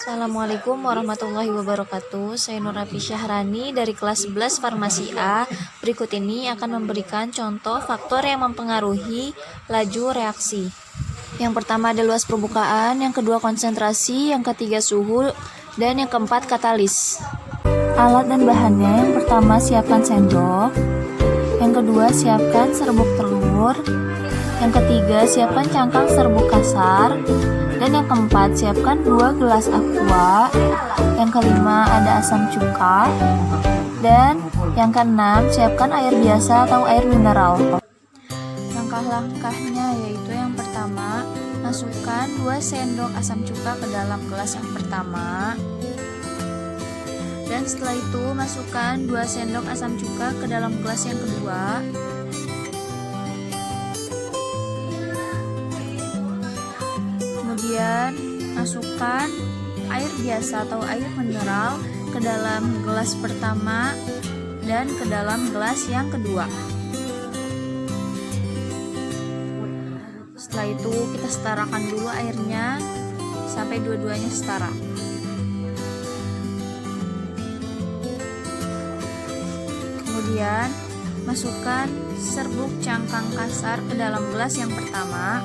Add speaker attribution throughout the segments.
Speaker 1: Assalamualaikum warahmatullahi wabarakatuh. Saya Nur Rafi Syahrani dari kelas 11 Farmasi A. Berikut ini akan memberikan contoh faktor yang mempengaruhi laju reaksi. Yang pertama ada luas permukaan, yang kedua konsentrasi, yang ketiga suhu, dan yang keempat katalis. Alat dan bahannya, yang pertama siapkan sendok, yang kedua siapkan serbuk telur, yang ketiga siapkan cangkang serbuk kasar, dan yang keempat siapkan 2 gelas aqua, yang kelima ada asam cuka, dan yang keenam siapkan air biasa atau air mineral. Langkah-langkahnya yaitu yang pertama, masukkan 2 sendok asam cuka ke dalam gelas yang pertama, dan setelah itu masukkan 2 sendok asam cuka ke dalam gelas yang kedua. Kemudian masukkan air biasa atau air mineral ke dalam gelas pertama dan ke dalam gelas yang kedua. Setelah itu kita setarakan dulu airnya sampai dua-duanya setara. Kemudian masukkan serbuk cangkang kasar ke dalam gelas yang pertama.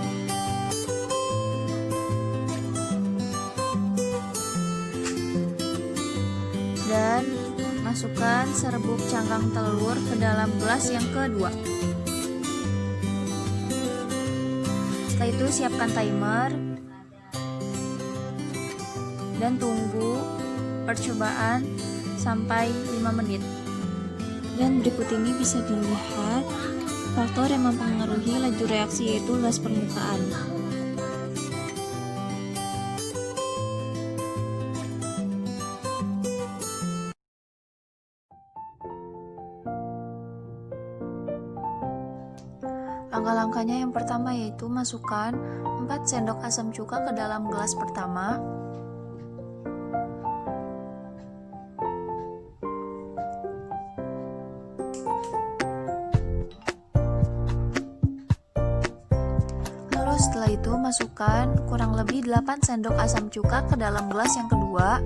Speaker 1: Dan masukkan serbuk cangkang telur ke dalam gelas yang kedua. Setelah itu siapkan timer dan tunggu percobaan sampai 5 menit. Dan berikut ini bisa dilihat faktor yang mempengaruhi laju reaksi yaitu luas permukaan. Langkah-langkahnya yang pertama yaitu masukkan 4 sendok asam cuka ke dalam gelas pertama. Lalu setelah itu masukkan kurang lebih 8 sendok asam cuka ke dalam gelas yang kedua.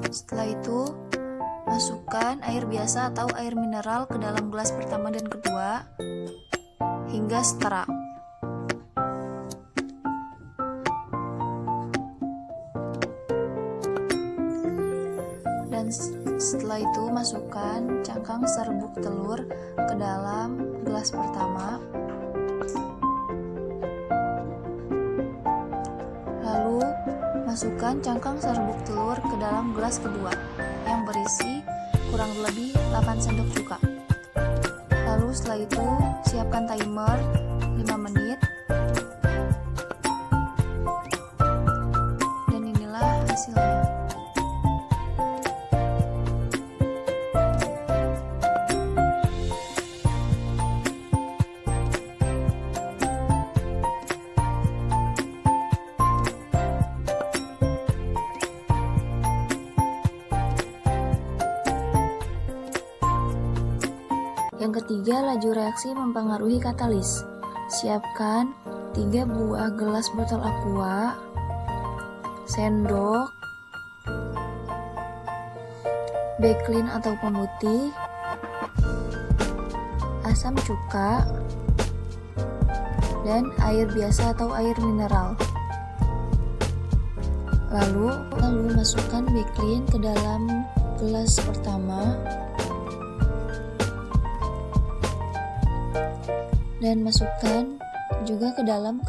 Speaker 1: Setelah itu, masukkan air biasa atau air mineral ke dalam gelas pertama dan kedua hingga setara. Dan setelah itu masukkan cangkang serbuk telur ke dalam gelas pertama. Lalu masukkan cangkang serbuk telur ke dalam gelas kedua yang berisi kurang lebih 8 sendok cuka. Lalu setelah itu siapkan timer 5 menit. Dan inilah hasilnya. Yang ketiga, laju reaksi mempengaruhi katalis. Siapkan 3 buah gelas botol aqua, sendok, bakelin atau pemutih, asam cuka, dan air biasa atau air mineral. Lalu masukkan bakelin ke dalam gelas pertama. Dan masukkan juga ke dalam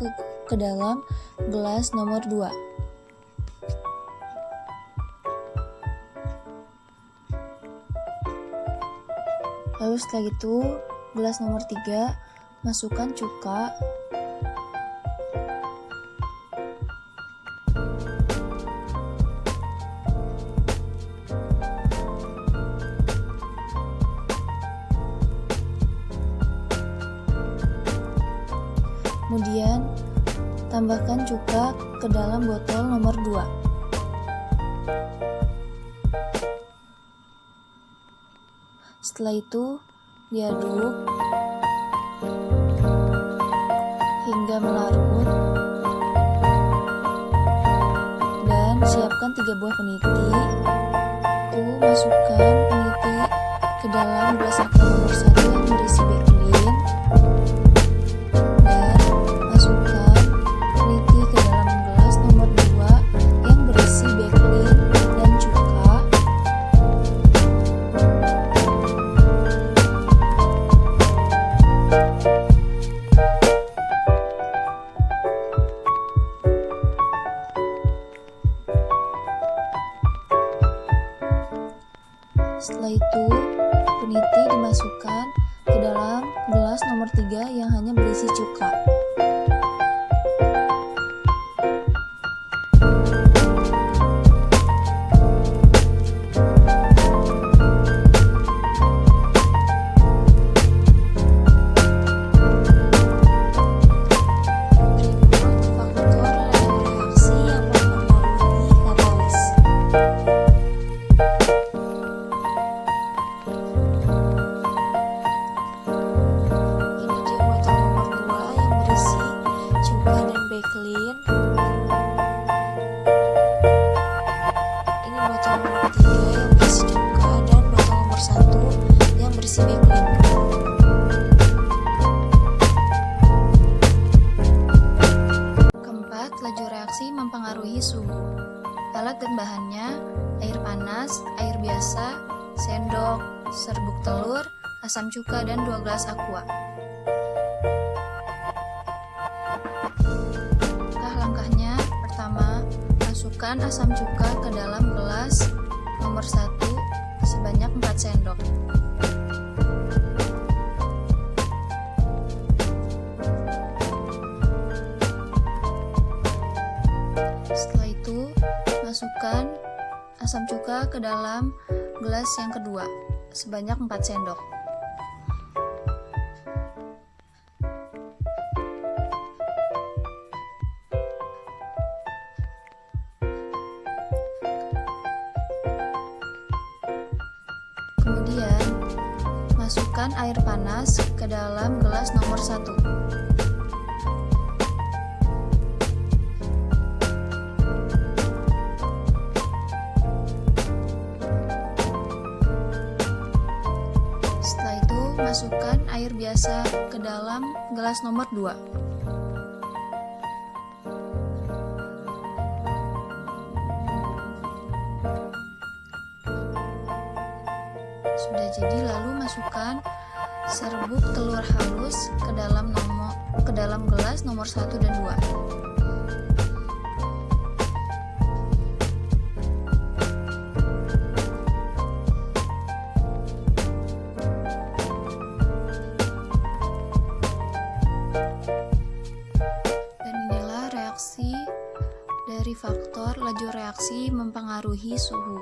Speaker 1: gelas nomor 2. Lalu setelah itu gelas nomor 3 masukkan cuka, Kemudian, tambahkan cuka ke dalam botol nomor 2. Setelah itu, diaduk hingga melarut dan siapkan 3 buah peniti. Lalu masukkan peniti ke dalam gelas aqua nomor 1 yang berisi Baclean dan masukkan peniti ke dalam gelas nomor 2 yang berisi Baclean dan cuka. Setelah itu, peniti dimasukkan ke dalam gelas nomor 3 yang hanya berisi cuka. Baclean. Ini botol nomor 3 yang berisi cuka dan botol nomor 1 yang berisi Baclean. Keempat, laju reaksi mempengaruhi suhu. Alat dan bahannya: air panas, air biasa, sendok, serbuk telur, asam cuka, dan 2 gelas aqua. Masukkan asam cuka ke dalam gelas nomor 1 sebanyak 4 sendok. Setelah itu, masukkan asam cuka ke dalam gelas yang kedua sebanyak 4 sendok. Kemudian, masukkan air panas ke dalam gelas nomor 1. Setelah itu, masukkan air biasa ke dalam gelas nomor 2. Sudah jadi, lalu masukkan serbuk telur halus ke dalam gelas nomor 1 dan 2. Dan inilah reaksi dari faktor laju reaksi mempengaruhi suhu.